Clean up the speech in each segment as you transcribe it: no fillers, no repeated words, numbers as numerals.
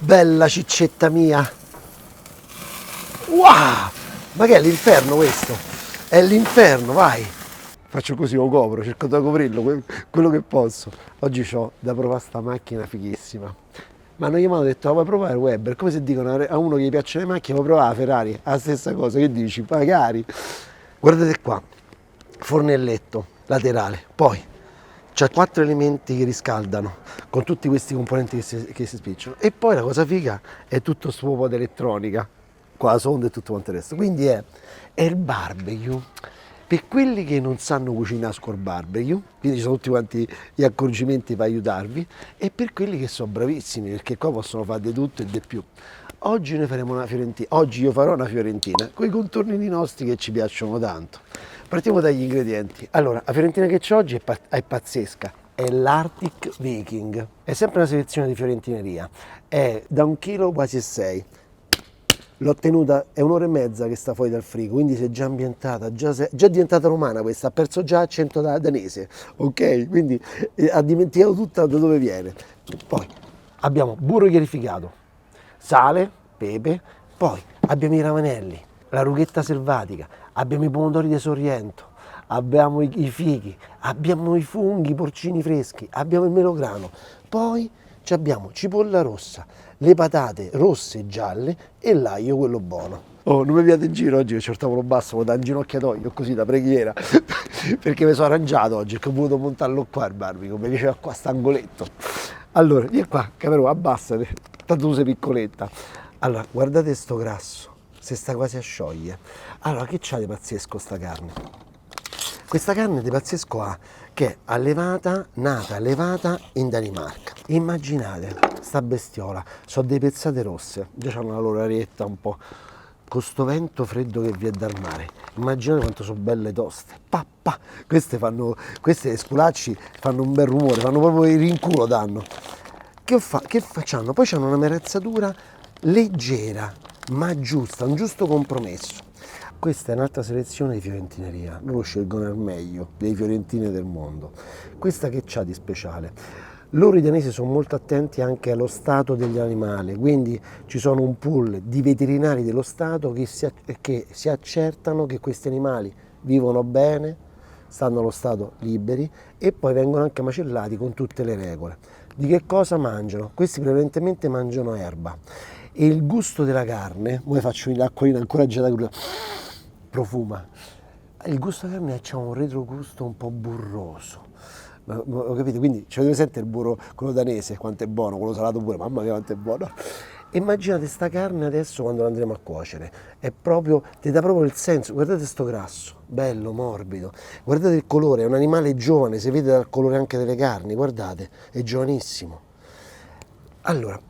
Bella ciccetta mia. Wow! Ma che è l'inferno questo? È l'inferno, vai! Faccio così, lo copro, cerco di coprirlo, quello che posso. Oggi ho da provare sta macchina fighissima. Mi hanno chiamato e detto, "La vuoi provare Weber?" Come se dicono a uno che gli piacciono le macchine, vuoi provare la Ferrari? È la stessa cosa, che dici? Magari. Guardate qua, fornelletto laterale, poi c'ha 4 elementi che riscaldano con tutti questi componenti che si spicciano, e poi la cosa figa è tutto sto po' di elettronica con la sonda e tutto quanto il resto, quindi è il barbecue per quelli che non sanno cucinare col barbecue, quindi ci sono tutti quanti gli accorgimenti per aiutarvi, e per quelli che sono bravissimi, perché qua possono fare di tutto e di più. Oggi noi faremo una fiorentina, oggi io farò una fiorentina con i contornini nostri che ci piacciono tanto. Partiamo dagli ingredienti. Allora, la fiorentina che c'ho oggi è pazzesca, è l'Arctic Viking, è sempre una selezione di fiorentineria, è da 1 chilo quasi 6. L'ho tenuta, è 1 ora e mezza che sta fuori dal frigo, quindi si è già ambientata, già è diventata romana questa, ha perso già accento danese, ok? Quindi ha dimenticato tutta da dove viene. Poi abbiamo burro chiarificato, sale, pepe, poi abbiamo i ravanelli, la rughetta selvatica, abbiamo i pomodori di Sorrento, abbiamo i fichi, abbiamo i funghi, i porcini freschi, abbiamo il melograno, poi abbiamo cipolla rossa, le patate rosse e gialle e l'aglio quello buono. Oh, non mi piate in giro oggi che c'ho il tavolo basso, da un ginocchiatoio così da preghiera, perché mi sono arrangiato oggi, che ho voluto montarlo qua il barbecue, mi piaceva qua st'angoletto. Allora, vieni qua, Camerò, abbassate, tanto tu sei piccoletta. Allora, guardate sto grasso, se sta quasi a sciogliere. Allora, che c'ha di pazzesco sta carne? Questa carne di pazzesco ha che è allevata, nata, allevata in Danimarca. Immaginate, sta bestiola, sono dei pezzate rosse, già hanno la loro arietta un po', con sto vento freddo che vi è dal mare. Immaginate quanto sono belle toste. Papà, queste sculacci fanno un bel rumore, fanno proprio il rinculo danno. Che facciano? Poi c'hanno una marezzatura leggera, ma giusta, un giusto compromesso. Questa è un'altra selezione di fiorentineria, loro scelgono il meglio dei fiorentine del mondo. Questa che c'ha di speciale? Loro i danesi sono molto attenti anche allo stato degli animali, quindi ci sono un pool di veterinari dello stato che si accertano che questi animali vivono bene, stanno allo stato liberi, e poi vengono anche macellati con tutte le regole. Di che cosa mangiano? Questi prevalentemente mangiano erba, e il gusto della carne, ora faccio l'acquolina ancora gelata, profuma. Il gusto della carne c'ha un retrogusto un po' burroso. Lo capite? Quindi ci avete presente il burro, quello danese, quanto è buono, quello salato pure, mamma mia quanto è buono. Immaginate sta carne adesso quando la andremo a cuocere, è proprio, ti dà proprio il senso, guardate sto grasso, bello, morbido, guardate il colore, è un animale giovane, si vede dal colore anche delle carni, guardate, è giovanissimo. Allora,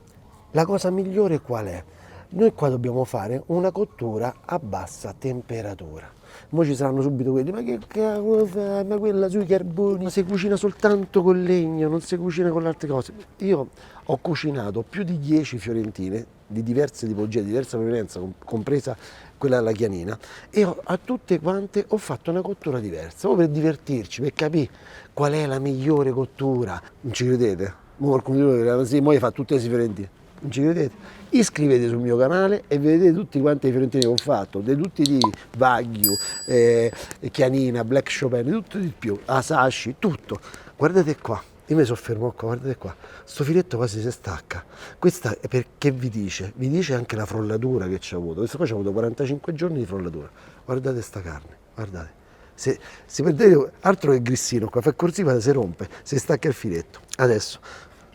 la cosa migliore qual è? Noi qua dobbiamo fare una cottura a bassa temperatura. Mo ci saranno subito quelli, ma che cavolo fai? Ma quella sui carboni, ma si cucina soltanto col legno, non si cucina con le altre cose. Io ho cucinato più di 10 fiorentine di diverse tipologie, di diversa provenienza, compresa quella alla chianina, e a tutte quante ho fatto una cottura diversa, proprio per divertirci, per capire qual è la migliore cottura. Non ci credete? Mo qualcuno di voi dirà, sì, mo fa tutte le fiorentine. Non ci credete? Iscrivetevi sul mio canale e vedete tutti quanti i fiorentini che ho fatto, di tutti i tipi, Wagyu, Chianina, Black Chopin, tutto di più, Asashi, tutto. Guardate qua, io mi soffermo qua, guardate qua, sto filetto quasi si stacca. Questa è perché vi dice? Vi dice anche la frollatura che ci ha avuto. Questo qua ci ha avuto 45 giorni di frollatura. Guardate sta carne, guardate. Se perdete altro che grissino qua, fa così, si rompe, si stacca il filetto. Adesso,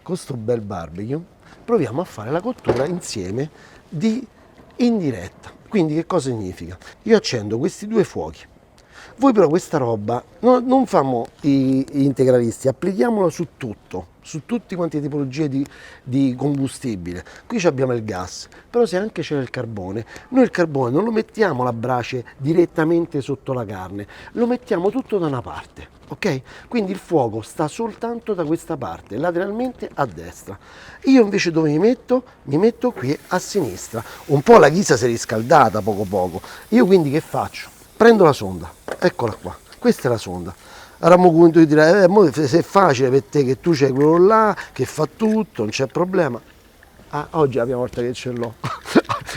con sto bel barbecue, proviamo a fare la cottura insieme in diretta. Quindi che cosa significa? Io accendo questi 2 fuochi. Voi però questa roba non famo gli integralisti, applichiamolo su tutto, su tutte quante tipologie di combustibile. Qui abbiamo il gas, però se anche c'è il carbone, noi il carbone non lo mettiamo la brace direttamente sotto la carne, lo mettiamo tutto da una parte, ok? Quindi il fuoco sta soltanto da questa parte, lateralmente a destra. Io invece dove mi metto? Mi metto qui a sinistra. Un po' la ghisa si è riscaldata poco poco. Io quindi che faccio? Prendo la sonda, eccola qua, questa è la sonda. Allora mo tu dirai, se è facile per te che tu c'hai quello là, che fa tutto, non c'è problema. Ah, oggi è la prima volta che ce l'ho,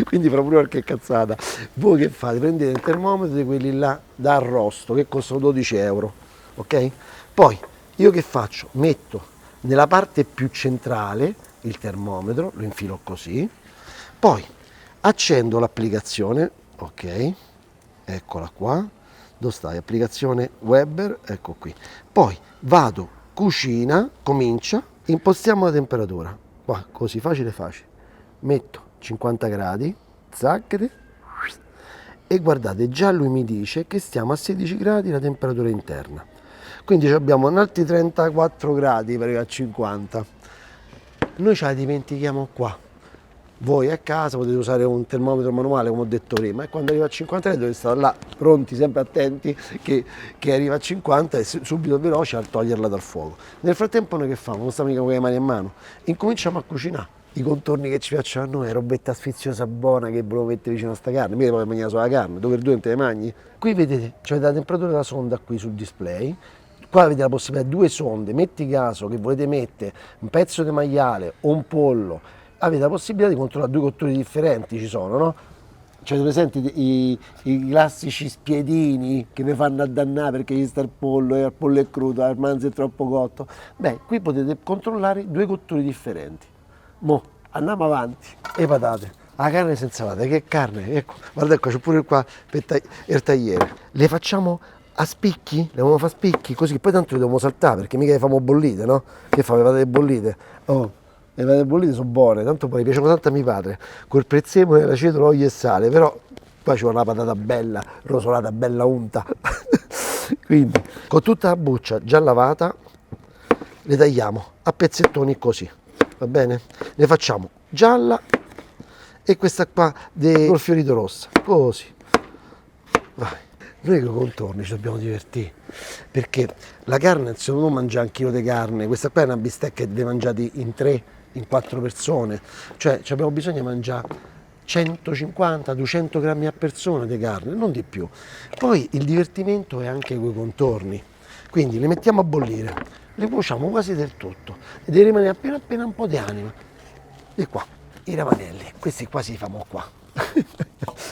quindi farò pure qualche cazzata. Voi che fate? Prendete il termometro di quelli là da arrosto che costano 12 euro, ok? Poi io che faccio? Metto nella parte più centrale il termometro, lo infilo così, poi accendo l'applicazione, ok? Eccola qua, dove stai? Applicazione Weber, ecco qui. Poi vado, cucina, comincia, impostiamo la temperatura, qua, così, facile facile. Metto 50 gradi, zacchete, e guardate, già lui mi dice che stiamo a 16 gradi la temperatura interna. Quindi abbiamo un altri 34 gradi per arrivare a 50. Noi ce la dimentichiamo qua. Voi a casa potete usare un termometro manuale, come ho detto prima, e quando arriva a 50 dovete stare là pronti, sempre attenti che arriva a 50 e subito veloci a toglierla dal fuoco. Nel frattempo noi che facciamo? Non stiamo mica con le mani in mano, incominciamo a cucinare i contorni che ci piacciono a noi, robetta sfiziosa buona che volevo mettere vicino a sta carne, mica poi mangiare solo la carne, 2 per 2 non te ne mangi. Qui vedete, c'è la temperatura della sonda qui sul display. Qua avete la possibilità di 2 sonde, metti caso che volete mettere un pezzo di maiale o un pollo, avete la possibilità di controllare 2 cotture differenti, ci sono, no? Cioè, presenti i classici spiedini che vi fanno addannare perché gli sta il pollo è crudo, il manzo è troppo cotto. Beh, qui potete controllare 2 cotture differenti. Mo, andiamo avanti. E patate. La carne senza patate, che carne? Ecco, guarda, ecco, c'è pure qua per il tagliere. Le facciamo a spicchi? Le dobbiamo fare a spicchi? Così, poi tanto le dobbiamo saltare perché mica le famo bollite, no? Che fa, le patate bollite? Oh, le patate bollite sono buone, tanto poi piacciono tanto a mio padre, col prezzemolo, l'aceto, l'olio e sale, però poi c'è una patata bella, rosolata, bella unta. Quindi, con tutta la buccia già lavata, le tagliamo a pezzettoni così, va bene? Ne facciamo gialla e questa qua col fiorito rossa, così. Vai. Noi con i contorni ci dobbiamo divertire, perché la carne, se uno mangia un chilo di carne, questa qua è una bistecca che deve mangiare in 3, in 4 persone, cioè abbiamo bisogno di mangiare 150-200 grammi a persona di carne, non di più. Poi il divertimento è anche con i contorni, quindi le mettiamo a bollire, le cuociamo quasi del tutto e deve rimanere appena un po' di anima. E qua, i ravanelli, questi qua si fanno qua.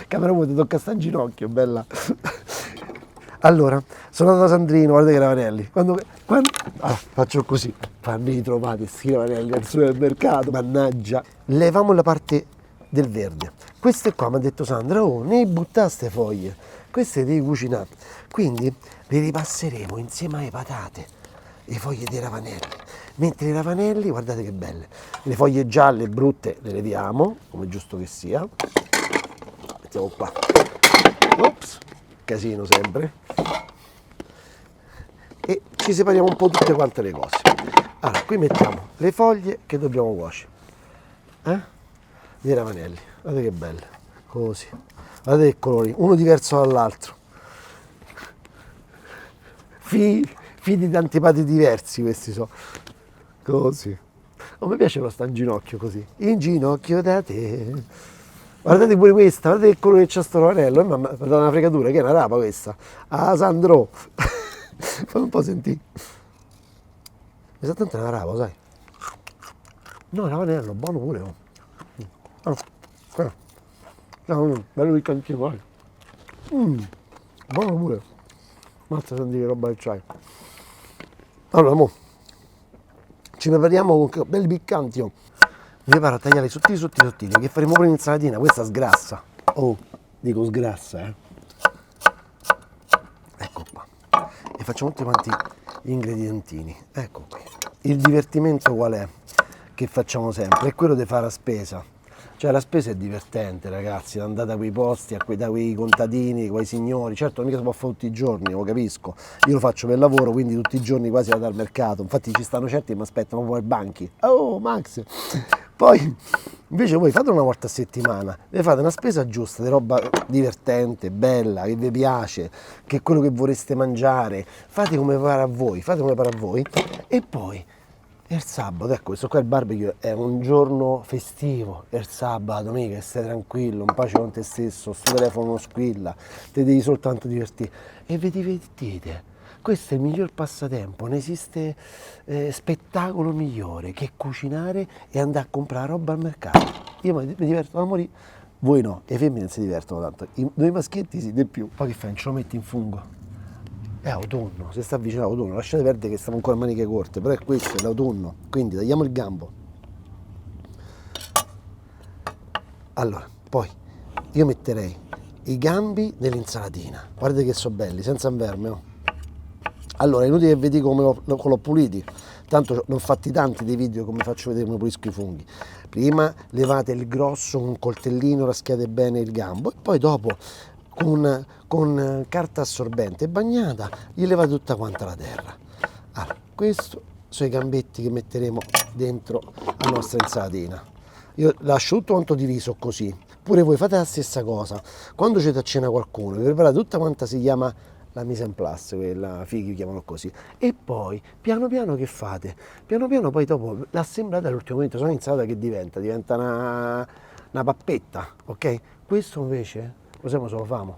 Camera vuota, tocca sta in ginocchio, bella. Allora, sono andato da Sandrino, guarda che ravanelli. Faccio così, fanno ritrovate questi ravanelli al supermercato, mannaggia. Leviamo la parte del verde. Queste qua mi ha detto Sandra, oh, ne buttare ste foglie, queste devi cucinare. Quindi le ripasseremo insieme alle patate, le foglie dei ravanelli. Mentre i ravanelli, guardate che belle, le foglie gialle brutte le leviamo, come giusto che sia. Mettiamo qua. Ops, casino sempre. E ci separiamo un po' tutte quante le cose. Allora, qui mettiamo le foglie che dobbiamo cuocere. Dei ravanelli, guardate che belle, così. Guardate che colori, uno diverso dall'altro. Fidi di antipati diversi questi sono. Così. Non mi piace lo sta in ginocchio così. In ginocchio da te. Guardate pure questa, guardate che colore che c'ha sto ravanello. Mi ha dato una fregatura, che è una rapa questa. Ah, Sandro. Fammi un po' sentire. Mi sa tanto una rapa, sai. No, ravanello, buono pure. Oh. Bello piccantino, vai. Buono pure. Mazza, senti che roba che c'hai. Allora, mo ci prepariamo con belli piccanti. Oh. Mi preparo a tagliare sottili, che faremo pure un'insalatina, questa sgrassa. Oh, dico sgrassa, Ecco qua. E facciamo tutti quanti gli ingredientini. Ecco qui. Il divertimento qual è? Che facciamo sempre? È quello di fare la spesa. Cioè la spesa è divertente, ragazzi, andate a quei posti, da quei contadini, quei signori. Certo, mica si può fare tutti i giorni, lo capisco. Io lo faccio per lavoro, quindi tutti i giorni quasi vado al mercato. Infatti ci stanno certi che mi aspettano fuori ai banchi. Oh, Max! Poi, invece voi fatelo una volta a settimana, e fate una spesa giusta, di roba divertente, bella, che vi piace, che è quello che vorreste mangiare. Fate come pare a voi, e poi il sabato, ecco, questo qua il barbecue è un giorno festivo, il sabato, domenica, stai tranquillo, in pace con te stesso, sto telefono non squilla, ti devi soltanto divertire e vi divertite questo è il miglior passatempo, non esiste spettacolo migliore che cucinare e andare a comprare roba al mercato. Io mi diverto da morire, voi no, le femmine non si divertono tanto, noi maschietti sì, di più. Poi che fai, non ce lo metti in fungo? È autunno, si sta avvicinando all'autunno, lasciate perdere che stiamo ancora a maniche corte, però è questo, è l'autunno, quindi tagliamo il gambo. Allora, poi io metterei i gambi nell'insalatina, guardate che sono belli, senza verme, oh. Allora, è inutile che vedi come l'ho puliti, tanto ne ho fatti tanti dei video come faccio vedere come pulisco i funghi. Prima levate il grosso con un coltellino, raschiate bene il gambo e poi dopo con carta assorbente bagnata gli levate tutta quanta la terra. Allora, questo sono i gambetti che metteremo dentro la nostra insalatina. Io lascio tutto quanto diviso così, pure voi fate la stessa cosa. Quando c'è a cena qualcuno, vi preparate tutta quanta, si chiama la mise en place, quella fighi chiamano così, e poi piano piano che fate? Piano piano poi dopo l'assemblate all'ultimo momento, sono insalata che diventa una pappetta, ok? Questo invece, cos'è se lo famo?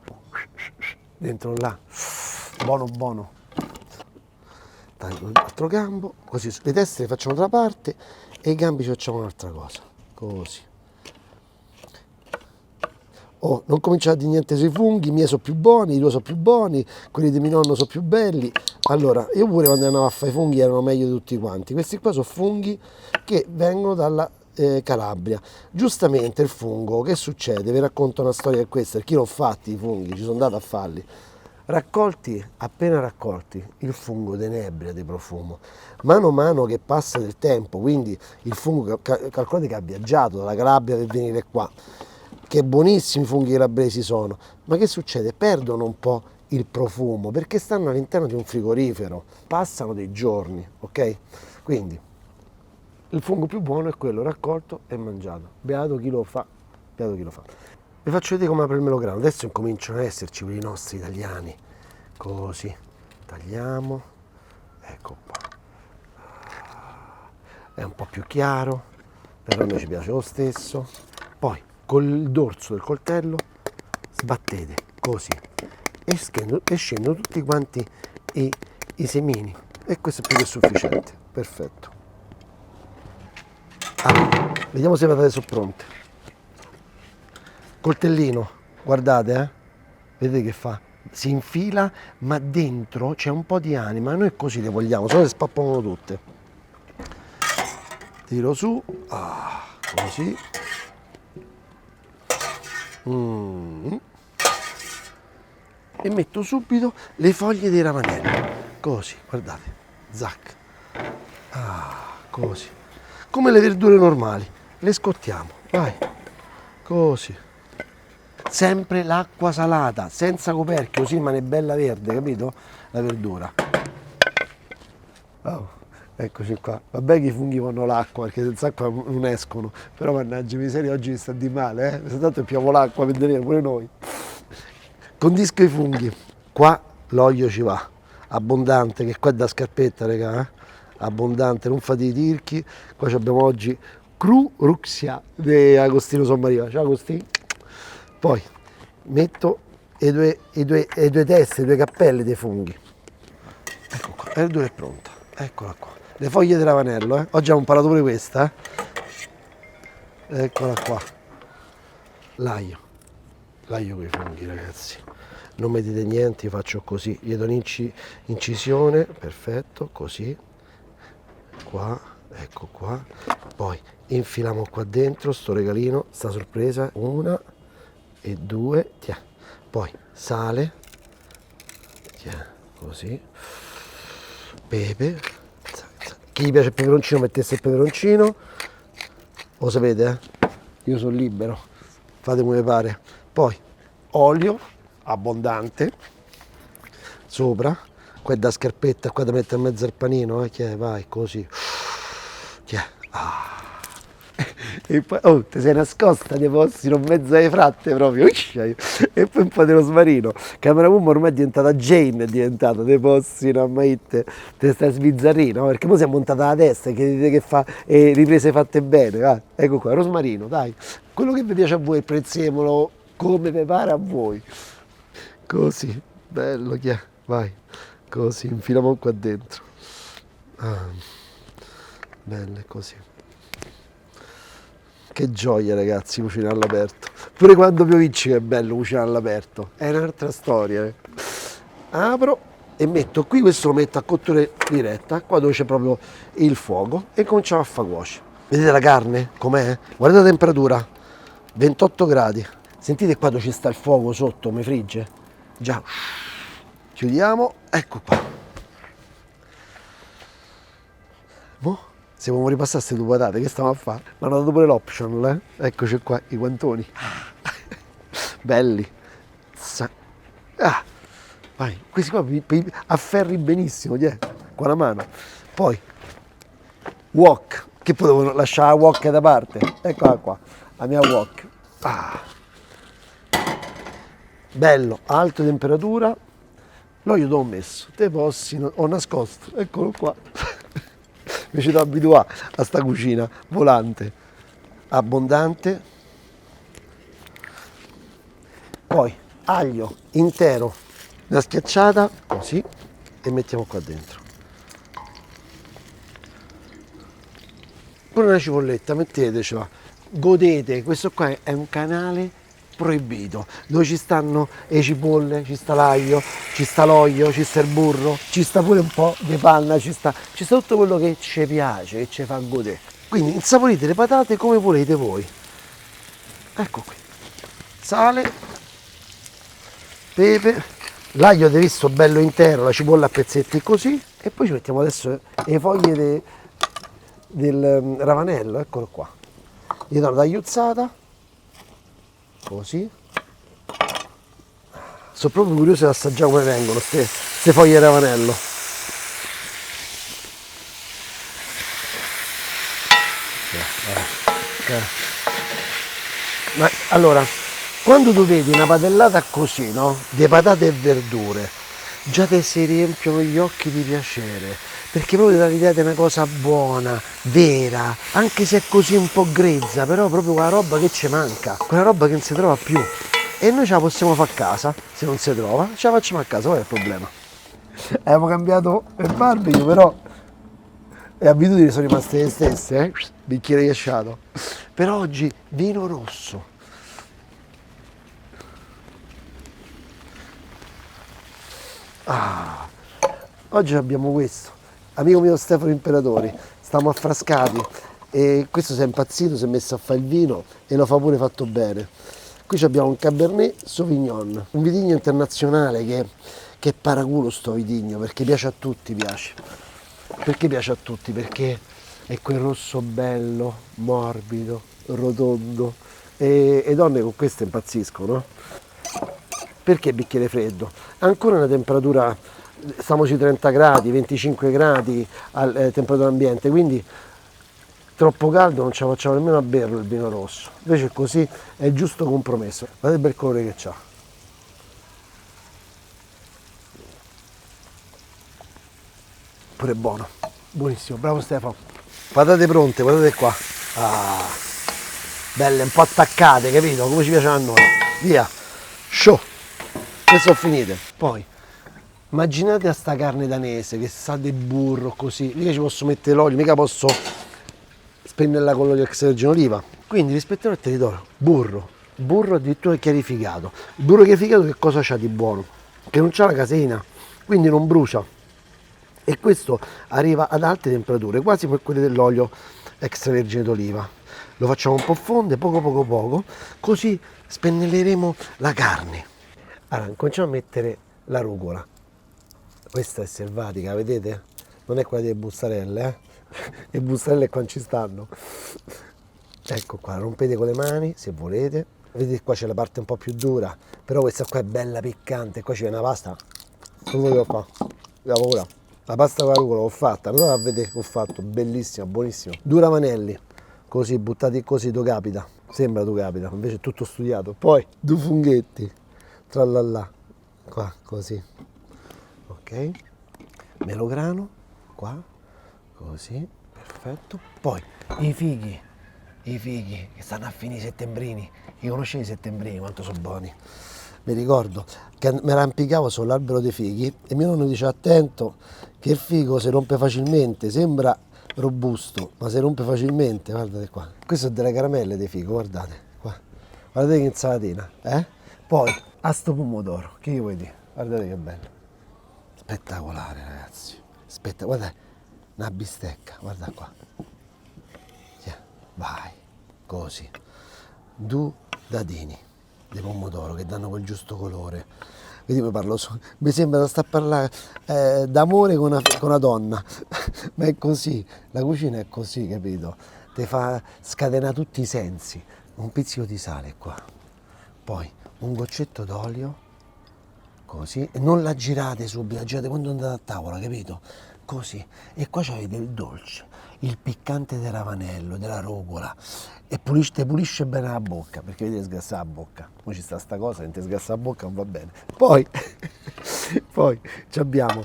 Dentro là, buono buono. Taglio l'altro gambo, così le teste le facciamo da una parte e i gambi ci facciamo un'altra cosa, così. Oh, non cominciate a dire niente sui funghi, i miei sono più buoni, i tuoi sono più buoni, quelli di mio nonno sono più belli. Allora, io pure quando andavo a fare i funghi erano meglio di tutti quanti. Questi qua sono funghi che vengono dalla Calabria. Giustamente il fungo, che succede? Vi racconto una storia di questa, perché io l'ho fatti i funghi, ci sono andato a farli. Raccolti, appena raccolti, il fungo denebria di profumo. Mano a mano che passa del tempo, quindi il fungo, calcolate che ha viaggiato dalla Calabria per venire qua, che buonissimi i funghi calabresi sono, ma che succede? Perdono un po' il profumo perché stanno all'interno di un frigorifero, passano dei giorni, ok? Quindi il fungo più buono è quello raccolto e mangiato. Beato chi lo fa, beato chi lo fa. Vi faccio vedere come apre il melograno. Adesso incominciano ad esserci quelli nostri italiani. Così, tagliamo, ecco qua. È un po' più chiaro, però a noi ci piace lo stesso. Poi col dorso del coltello sbattete così e scendono tutti quanti i semini e questo è più che sufficiente, perfetto. Allora, vediamo se le patate sono pronte. Coltellino, guardate, vedete che fa? Si infila, ma dentro c'è un po' di anima, noi così le vogliamo, se no le spappano tutte. Tiro su, così. E metto subito le foglie dei ravanelli, così, guardate, zac, così, come le verdure normali, le scottiamo, vai, così, sempre l'acqua salata, senza coperchio, così rimane bella verde, capito? La verdura. Oh, eccoci qua, vabbè che i funghi vanno l'acqua perché senza acqua non escono, però mannaggia miseria, oggi mi sta di male, tanto piove l'acqua, vedremo pure noi. Condisco i funghi, qua l'olio ci va, abbondante, che qua è da scarpetta, raga, abbondante, non fate i tirchi. Qua abbiamo oggi Cru Ruxia di Agostino Sommaria, ciao Agostino. Poi metto i due teste, i due cappelli dei funghi. Ecco qua, la verdura è pronta, eccola qua. Le foglie di ravanello, oggi abbiamo imparato pure questa, eccola qua. L'aglio con i funghi, ragazzi. Non mi dite niente, io faccio così, gli do un'incisione, perfetto, così, qua, ecco qua, poi infiliamo qua dentro sto regalino, sta sorpresa, 1 e 2, poi sale, così, pepe, chi gli piace il peperoncino mettesse il peperoncino, lo sapete, io sono libero, fate come pare, poi olio abbondante sopra, qua è da scarpetta, qua da mettere in mezzo al panino, vai così, e poi ti sei nascosta nei posti in mezzo alle fratte proprio, e poi un po' di rosmarino. Camera Woman ormai è diventata Jane, è diventata dei posti, no, ma te stai sbizzarrino, perché poi si è montata la testa, che dite che fa riprese fatte bene, va. Ecco qua, rosmarino, dai, quello che vi piace a voi, il prezzemolo, come vi pare a voi, così, bello, vai, Così, infiliamo qua dentro. Ah, belle così. Che gioia ragazzi cucinare all'aperto. Pure quando piovicci è bello cucinare all'aperto. È un'altra storia. Apro e metto qui, questo lo metto a cottura diretta, qua dove c'è proprio il fuoco, e cominciamo a far cuocere. Vedete la carne com'è? Guardate la temperatura, 28 gradi. Sentite qua dove ci sta il fuoco sotto, mi frigge? Già. Chiudiamo, ecco qua. Boh, se vogliamo ripassare queste due patate, che stiamo a fare? Mi hanno dato pure l'optional, Eccoci qua, i guantoni. Belli. Ah, vai, questi qua afferri benissimo, con la mano. Poi, wok, che poi devo lasciare la wok da parte. Eccola qua, la mia wok. Ah. Bello, a alta temperatura. L'olio dove ho messo? Te possi, ho nascosto, eccolo qua. Mi ci devo abituare a sta cucina volante, abbondante. Poi aglio intero, una schiacciata, così, e mettiamo qua dentro. Con una cipolletta, mettetecela, godete, questo qua è un canale proibito, dove ci stanno le cipolle, ci sta l'aglio, ci sta l'olio, ci sta il burro, ci sta pure un po' di panna, ci sta tutto quello che ci piace, che ci fa godere. Quindi insaporite le patate come volete voi. Ecco qui, sale, pepe, l'aglio avete visto bello intero, la cipolla a pezzetti così, e poi ci mettiamo adesso le foglie del ravanello, eccolo qua. Gli do una tagliuzzata, così. Sono proprio curioso di assaggiare come vengono queste foglie di ravanello. Ma allora, quando tu vedi una padellata così, no? Di patate e verdure, già te si riempiono gli occhi di piacere, perché proprio ti dà l'idea di una cosa buona, vera, anche se è così un po' grezza, però proprio quella roba che ci manca, quella roba che non si trova più. E noi ce la possiamo fare a casa, se non si trova, ce la facciamo a casa, qual è il problema? Abbiamo cambiato il barbecue, però le abitudini sono rimaste le stesse, bicchiere ghiacciato. Per oggi vino rosso. Ah, oggi abbiamo questo, amico mio Stefano Imperatori, stiamo affrascati e questo si è impazzito, si è messo a fare il vino e lo fa pure fatto bene. Qui abbiamo un Cabernet Sauvignon, un vitigno internazionale che è paraculo sto vitigno, perché piace a tutti, piace. Perché piace a tutti? Perché è quel rosso bello, morbido, rotondo e donne con questo impazziscono, no? Perché bicchiere freddo? Ancora una temperatura, stiamo sui 30 gradi, 25 gradi a temperatura ambiente, quindi troppo caldo non ce la facciamo nemmeno a berlo il vino rosso. Invece così è il giusto compromesso. Guardate il bel colore che c'ha. Pure buono, buonissimo, bravo Stefano. Patate pronte, guardate qua. Ah, belle, un po' attaccate, capito? Come ci piacciono a noi. Via, show. Queste sono finite. Poi immaginate a sta carne danese che sa di burro così, mica ci posso mettere l'olio, mica posso spennella con l'olio extravergine oliva. Quindi rispetterò il territorio. Burro addirittura chiarificato. Il burro chiarificato che cosa c'ha di buono? Che non c'ha la caseina, quindi non brucia. E questo arriva ad alte temperature, quasi come quelle dell'olio extravergine d'oliva. Lo facciamo un po' fonde, poco, così spennelleremo la carne. Allora, cominciamo a mettere la rucola. Questa è selvatica, vedete? Non è quella delle bustarelle, Le bustarelle qua ci stanno. Ecco qua, rompete con le mani se volete. Vedete qua c'è la parte un po' più dura, però questa qua è bella piccante. Qua c'è una pasta. Come devo fare? La paura. La pasta con la rucola l'ho fatta, andate a vedere che ho fatto, bellissima, buonissima. Due ravanelli, così, buttati così, tu capita. Sembra tu capita, invece è tutto studiato. Poi, due funghetti, tralala, qua, così. Ok, melograno, qua, così, perfetto. Poi, i fighi che stanno a finire i settembrini. Li conoscete i settembrini, quanto sono buoni. mi ricordo che mi arrampicavo sull'albero dei fighi e mio nonno dice attento che il figo si rompe facilmente, sembra robusto, ma si rompe facilmente, guardate qua. Queste sono delle caramelle di figo, guardate qua. Guardate che insalatina, eh? Poi, a sto pomodoro, che gli vuoi dire? Guardate che bello. Spettacolare, ragazzi. Guarda, una bistecca, guarda qua. Vai, così. Due dadini di pomodoro che danno quel giusto colore. Vedi, mi sembra da sta a parlare d'amore con una donna, ma è così, la cucina è così, capito? Ti fa scatenare tutti i sensi. Un pizzico di sale qua, poi un goccetto d'olio, così, e non la girate subito, la girate quando andate a tavola, capito? Così, e qua c'avete il dolce, il piccante del ravanello, della rucola, e pulisce bene la bocca, perché vedete sgassa la bocca, poi ci sta sta cosa, se ti sgassa la bocca non va bene. Poi ci abbiamo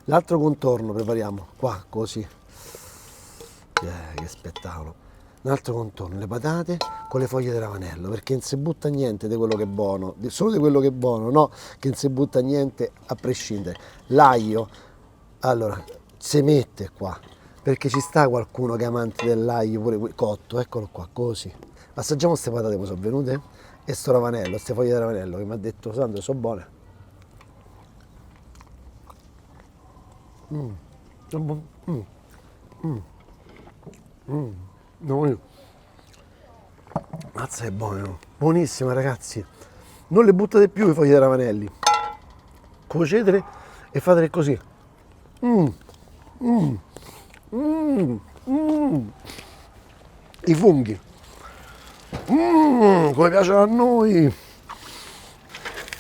l'altro contorno, prepariamo, qua, così, che spettacolo. Un altro contorno, le patate con le foglie di ravanello, perché non si butta niente di quello che è buono, solo di quello che è buono, no che non si butta niente a prescindere. L'aglio, allora, si mette qua, perché ci sta qualcuno che è amante dell'aglio pure cotto, eccolo qua, così. Assaggiamo queste patate come sono venute e sto ravanello, queste foglie di ravanello che mi ha detto Sandro, sono buone. Sono buone. No, mazza è buono, buonissima ragazzi, non le buttate più le foglie di ravanelli, cuocetele e fatele così. I funghi, come piacciono a noi.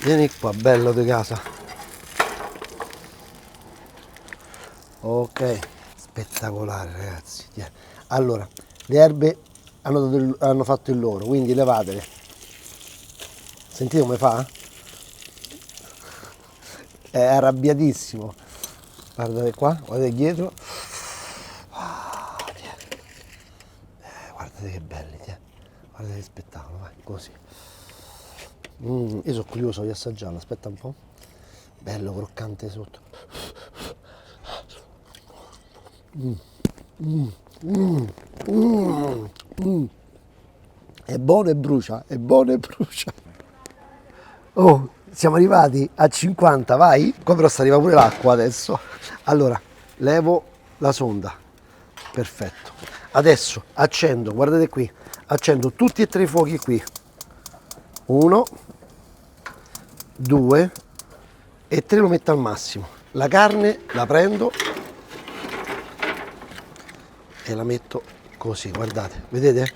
Vieni qua, bello di casa. Ok, spettacolare ragazzi. Allora, le erbe hanno fatto il loro, quindi levatele. Sentite come fa? È arrabbiatissimo. Guardate qua, guardate dietro. Guardate che belli, guardate che spettacolo, vai, così. Io sono curioso di assaggiarlo, aspetta un po'. Bello croccante sotto. È buono e brucia, è buono e brucia. Oh, siamo arrivati a 50, vai? Qua però sta arrivando pure l'acqua adesso. Allora, levo la sonda. Perfetto. Adesso accendo, guardate qui, accendo tutti e tre i fuochi qui. 1, 2 e 3 lo metto al massimo. La carne la prendo e la metto così, guardate, vedete?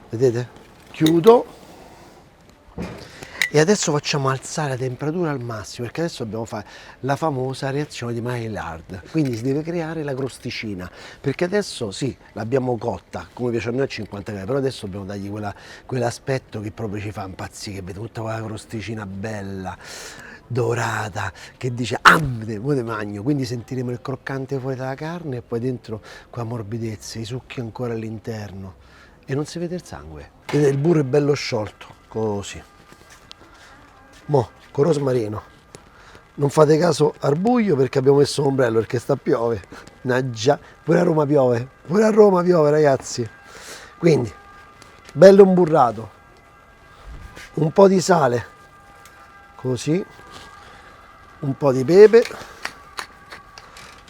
Vedete? Chiudo e adesso facciamo alzare la temperatura al massimo, perché adesso dobbiamo fare la famosa reazione di Maillard, quindi si deve creare la crosticina, perché adesso sì, l'abbiamo cotta come piace a noi a 50 gradi, però adesso dobbiamo dargli quell'aspetto che proprio ci fa impazzire, che vede tutta quella crosticina bella dorata che dice amne, mo te magno, quindi sentiremo il croccante fuori dalla carne e poi dentro quella morbidezza, i succhi ancora all'interno e non si vede il sangue. Vedete, il burro è bello sciolto, così. Mo, con rosmarino. Non fate caso al buio perché abbiamo messo l'ombrello perché sta piove. Naggia, pure a Roma piove ragazzi. Quindi, bello imburrato, un po' di sale, così, un po' di pepe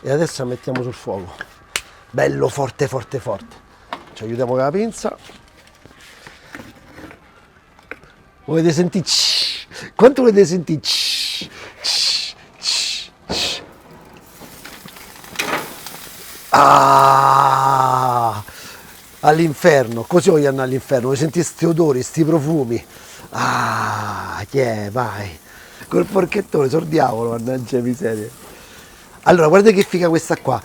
e adesso la mettiamo sul fuoco. Bello forte forte forte. Ci aiutiamo con la pinza. Volete sentire? Quanto volete sentire? Ah, all'inferno, così voglio andare all'inferno, voglio sentire sti odori, sti profumi. Ah, che vai, col porchettone, sordiavolo, mannaggia miseria. Allora, guardate che figa questa qua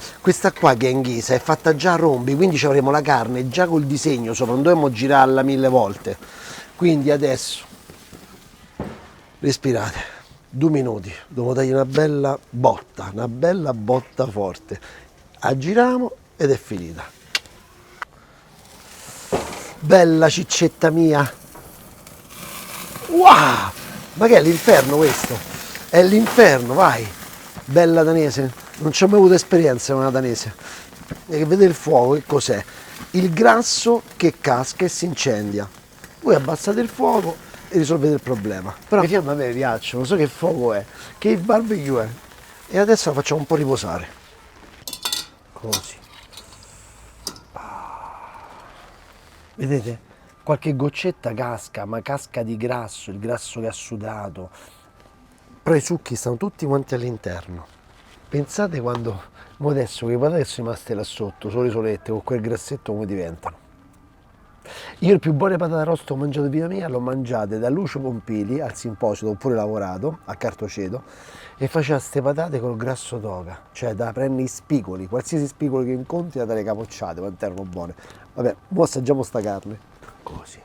che è in ghisa, è fatta già a rombi, quindi ci avremo la carne già col disegno sopra, non dovremmo girarla 1000 volte. Quindi adesso, respirate, 2 minuti, dobbiamo dargli una bella botta forte. Aggiriamo ed è finita. Bella ciccetta mia. Wow! Ma che è l'inferno questo? È l'inferno, vai! Bella danese, non ci ho mai avuto esperienza con una danese. E vedete il fuoco, che cos'è? Il grasso che casca e si incendia. Voi abbassate il fuoco e risolvete il problema. Però le fiamme a me piacciono, so che fuoco è, che il barbecue è. E adesso la facciamo un po' riposare. Così. Vedete? Qualche goccetta casca, ma casca di grasso, il grasso che ha sudato. Però i succhi stanno tutti quanti all'interno. Pensate quando, mo adesso che le patate sono rimaste là sotto, sole solette, con quel grassetto come diventano. Io le più buone patate arrosto che ho mangiato in vita mia l'ho mangiate da Lucio Pompili al simposio, dove ho pure lavorato, a Cartoceto, e faceva queste patate col grasso d'oca, cioè da prendere i spigoli, qualsiasi spigolo che incontri da dare capocciate, quanto erano buone. Vabbè, mo assaggiamo sta carne. Così.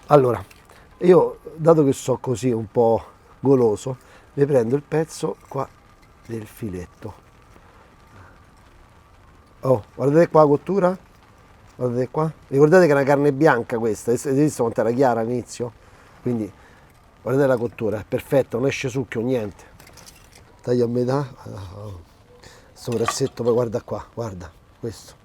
Allora, io, dato che so così un po' goloso, mi prendo il pezzo qua del filetto. Oh, guardate qua la cottura, guardate qua. Ricordate che è una carne bianca questa, avete visto quanto era chiara all'inizio? Quindi, guardate la cottura, è perfetta, non esce succhio, niente. Taglio a metà, sto grassetto, poi guarda qua, guarda, questo.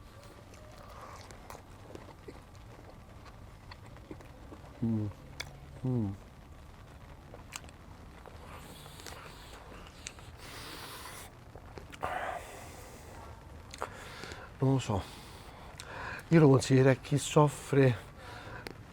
Non lo so, io lo consiglierei a chi soffre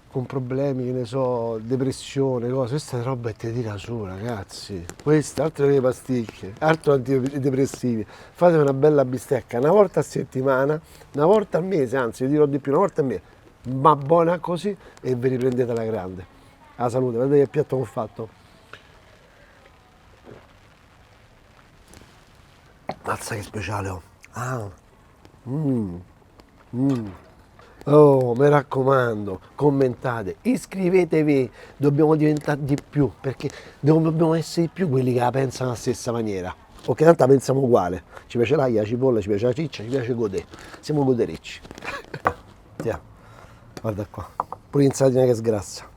con problemi, che ne so, depressione, cose. Questa roba e te tira su, ragazzi. Queste, altre che le pasticche, altro antidepressivi. Fate una bella bistecca una volta a settimana, una volta al mese, anzi, vi dirò di più, una volta al mese, ma buona così e vi riprendete alla grande. La salute, vedete che piatto che ho fatto? Mazza che speciale ho. Ah, oh, mi raccomando, commentate, iscrivetevi, dobbiamo diventare di più, perché dobbiamo essere di più quelli che la pensano alla stessa maniera. Ok, tanto la pensiamo uguale, ci piace l'aglio, la cipolla, ci piace la ciccia, ci piace godere, siamo goderecci. Tiens, guarda qua, pure l'insalatina che sgrassa.